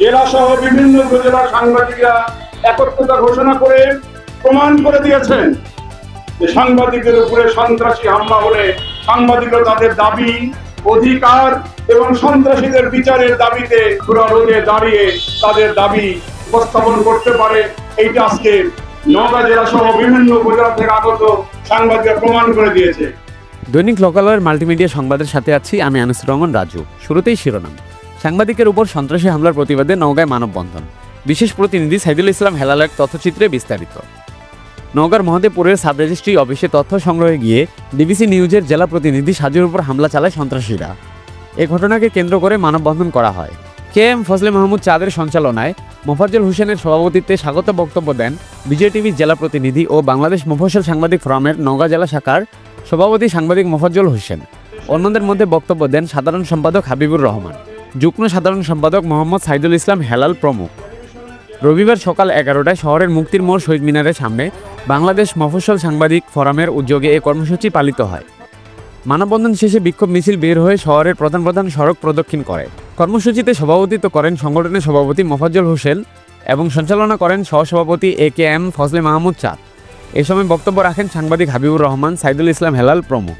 জেলা সহ বিভিন্ন উপজেলার সাংবাদিকরা একত্রতা ঘোষণা করে প্রমাণ করে দিয়েছেন যে সাংবাদিকদের উপরে সন্ত্রাসী হামলা হলে সাংবাদিকরা তাদের দাবি, অধিকার এবং সন্ত্রাসীদের বিচারের দাবিতে রোদে দাঁড়িয়ে তাদের দাবি উপস্থাপন করতে পারে। এইটা আজকে নওগাঁ জেলা সহ বিভিন্ন উপজেলা থেকে আগত সাংবাদিকরা প্রমাণ করে দিয়েছে। দৈনিক লোকালয়ের মাল্টিমিডিয়া সংবাদের সাথে আছি আমি আনিসুর রহমান রাজু। শুরুতেই শিরোনাম। সাংবাদিকের উপর সন্ত্রাসী হামলার প্রতিবাদে নওগাঁয় মানববন্ধন। বিশেষ প্রতিনিধি সাইদুল ইসলাম হেলালের তথ্যচিত্রে বিস্তারিত। নওগাঁর মহদেবপুরের সাব রেজিস্ট্রি অফিসে তথ্য সংগ্রহে গিয়ে ডিবিসি নিউজের জেলা প্রতিনিধি সাজুর উপর হামলা চালায় সন্ত্রাসীরা। এ ঘটনাকে কেন্দ্র করে মানববন্ধন করা হয়। KM ফজলে মাহমুদ চাঁদের সঞ্চালনায় মোফাজ্জল হোসেনের সভাপতিত্বে স্বাগত বক্তব্য দেন বিজয় টিভির জেলা প্রতিনিধি ও বাংলাদেশ মফস্বল সাংবাদিক ফোরামের নওগাঁ জেলা শাখার সভাপতি সাংবাদিক মোফাজ্জল হোসেন। অন্যদের মধ্যে বক্তব্য দেন সাধারণ সম্পাদক হাবিবুর রহমান, যুগ্ম সাধারণ সম্পাদক মোহাম্মদ সাইদুল ইসলাম হেলাল প্রমুখ। রবিবার সকাল 11টায় শহরের মুক্তির মোড় শহীদ মিনারের সামনে বাংলাদেশ মফস্বল সাংবাদিক ফোরামের উদ্যোগে এ কর্মসূচি পালিত হয়। মানববন্ধন শেষে বিক্ষোভ মিছিল বের হয়ে শহরের প্রধান প্রধান সড়ক প্রদক্ষিণ করে। কর্মসূচিতে সভাপতিত্ব করেন সংগঠনের সভাপতি মোফাজ্জল হোসেন এবং সঞ্চালনা করেন সহসভাপতি KM ফজলে মাহমুদ চাঁদ। এ সময় বক্তব্য রাখেন সাংবাদিক হাবিবুর রহমান, সাইদুল ইসলাম হেলাল প্রমুখ।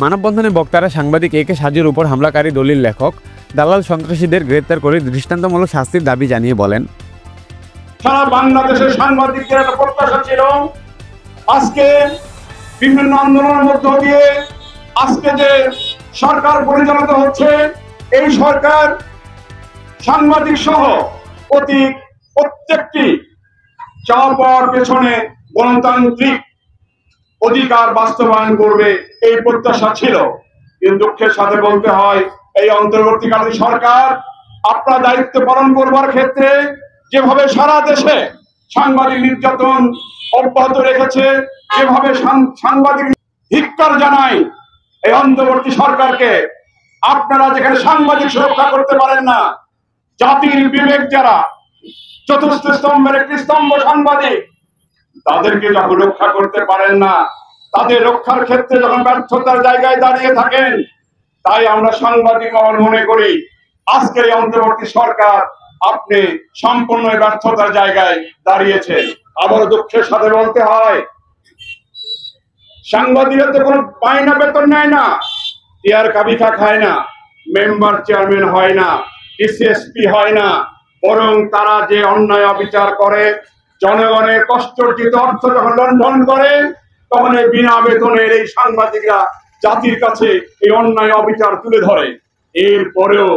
মানববন্ধনে বক্তারা সাংবাদিক AK সাজুর উপর হামলাকারী দলিল লেখক দালাল সন্ত্রাসীদের গ্রেপ্তার করে দৃষ্টান্তমূলক শাস্তির দাবি জানিয়ে বলেন, সারা বাংলাদেশের সাংবাদিকদের একটা প্রত্যাশা ছিল আজকে বিভিন্ন আন্দোলনের মধ্য দিয়ে আজকে যে সরকার পরিচালিত হচ্ছে এই সরকার সাংবাদিক সহ প্রত্যেকটি চাওয়া পাওয়ার পেছনে গণতান্ত্রিক অধিকার বাস্তবায়ন করবে এই প্রত্যাশা ছিল। কিন্তু দুঃখের সাথে বলতে হয় এই অন্তর্বর্তীকালীন সরকার আপনার দায়িত্ব পালন করবার ক্ষেত্রে যেভাবে সারা দেশে সাংবাদিক নির্যাতন অব্যাহত রেখেছে, যেভাবে সাংবাদিক ধিক্কার জানায় এই অন্তর্বর্তী সরকারকে। আপনারা যেখানে সাংবাদিক সুরক্ষা করতে পারেন না, জাতির বিবেক যারা চতুর্থ স্তম্ভের একটি স্তম্ভ সাংবাদিক, তাদেরকে যখন রক্ষা করতে পারেন না, তাদের রক্ষার ক্ষেত্রে যখন ব্যর্থতার জায়গায় দাঁড়িয়ে থাকেন, তাই আমরা সাংবাদিক মনে করি আজকের এই অন্তর্বর্তী সরকার আপনি সম্পূর্ণ ব্যর্থতার জায়গায় দাঁড়িয়েছেন। আবার দুঃখের সাথে বলতে হয় সাংবাদিকরা তো কোনো পায়না বেতন নেয় না, টিআর কাবিখা খায় না, মেম্বার চেয়ারম্যান হয় না, DCSP হয় না, বরং তারা যে অন্যায় অবিচার করে জনগণের কষ্টার্জিত অর্থ যখন লণ্ঠন করে তখন এই বিনা বেতনের এই সাংবাদিকরা জাতির কাছে এই অন্যায় অবিচার তুলে ধরে। এরপরেও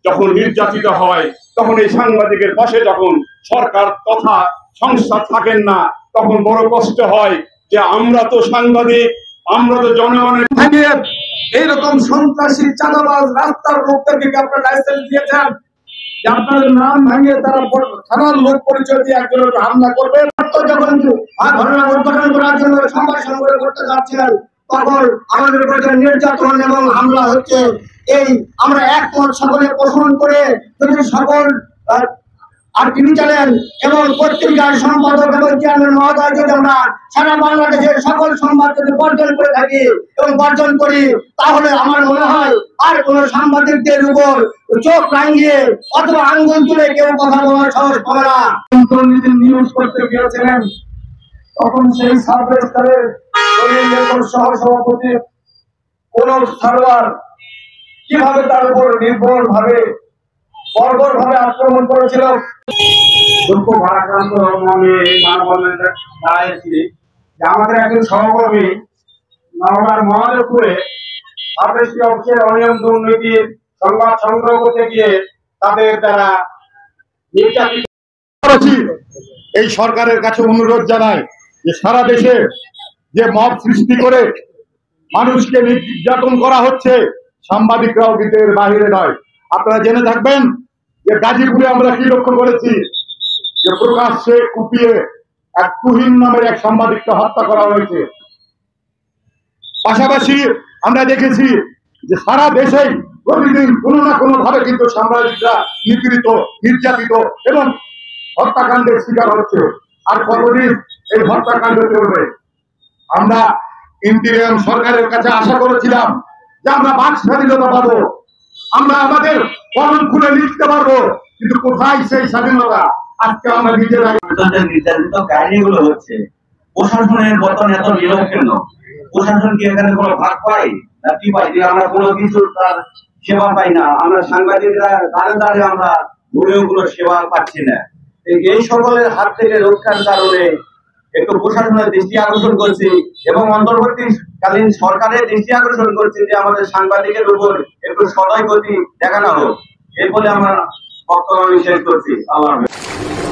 যখন নির্যাতিত হয় তখন এই সাংবাদিকের পাশে যখন সরকার তথা সংস্থা থাকেন না, তখন বড় কষ্ট হয় যে আমরা তো সাংবাদিক, আমরা তো জনগণের এইরকম সন্ত্রাসী চাঁদাবাজ রাস্তার লোকদেরকে আপনারা লাইসেন্স দিয়েছেন যে আপনাদের নাম ভাঙিয়ে তারা থানার লোক পরিচয় দিয়ে একজনের হামলা করবে। যখন ঘটনা উদ্ঘাটন করার জন্য সংবাদ সংগ্রহ করতে যাচ্ছিলেন তখন আমাদের উপরে নির্যাতন এবং হামলা হচ্ছে। এই আমরা একমত সকলে পোষণ করে যদি সকল টিভি চ্যানেল এবং পত্রিকার সম্পাদক এবং চেয়ারম্যান মহোদয় যদি আমরা সারা বাংলাদেশের সকল সংবাদ যদি বর্জন করে থাকি এবং বর্জন করি, তাহলে আমার মনে হয় আর কোন সাংবাদিকদের উপর চোখ রাঙিয়ে অথবা আঙ্গুল তুলে কেউ কথা বলার সাহস পাবে না। নিউজ করতে গিয়েছিলেন তখন সেই সার্ভিস স্তরের সহসভাপতি কোন সার্ভার কিভাবে তার উপর নির্ভর ভাবে বর্বর ভাবে আক্রমণ করেছিল। দুঃখ ভারাক্রান্ত আমি মানববন্ধনে দাঁড়িয়েছি যে আমাদের একজন সহকর্মী নওগাঁর মহাদেবপুরে সাবরেজিস্ট্রি অফিসের অনিয়ম দুর্নীতির সংবাদ সংগ্রহ করতে গিয়ে তাদের দ্বারা নির্যাতিত। এই সরকারের কাছে অনুরোধ জানাই যে সারা দেশে যে মব সৃষ্টি করে মানুষকে নির্যাতন করা হচ্ছে, সাংবাদিকরাও কিন্তু এর বাহিরে নয়। আপনারা জেনে থাকবেন যে গাজীপুরে আমরা কি লক্ষ্য করেছি যে প্রকাশ্যে কুপিয়ে এক তুহিন নামের এক সাংবাদিককে হত্যা করা হয়েছে। পাশাপাশি আমরা দেখেছি যে সারা দেশেই প্রতিদিন কোনো না কোনো ভাবে কিন্তু সাংবাদিকরা নিপীড়িত, নির্যাতিত এবং হত্যাকাণ্ডের শিকার হচ্ছে। আর কতদিন এই হত্যাকাণ্ড চলবে? আমরা ইন্টিরিয়াম সরকারের কাছে আশা করেছিলাম যে আমরা বাক স্বাধীনতা পাবো, আমরা আমাদের কলম খুলে লিখতে পারবো, কিন্তু কোথায় সেই স্বাধীনতা? আজকে আমরা নিজেরাই নির্যাতিত কাহিনীগুলো হচ্ছে। প্রশাসনের পতন এত নীরব কেন? প্রশাসন কি এখানে কোনো ভাগ পাই না কি পাই যে আমরা কোনো কিছু তার সেবা পাই না? আমরা সাংবাদিকরা দাঁড়ে দাঁড়ে আমরা ঘুরেও কোনো সেবা পাচ্ছি না। এই সকলের হাত থেকে রক্ষার কারণে একটু প্রশাসনের দৃষ্টি আকর্ষণ করছি এবং অন্তর্বর্তীকালীন সরকারের দৃষ্টি আকর্ষণ করছি যে আমাদের সাংবাদিকের উপর একটু সদয় গতি দেখানো হোক। এই বলে আমরা বক্তব্য শেষ করছি। আল্লাহ হাফেজ।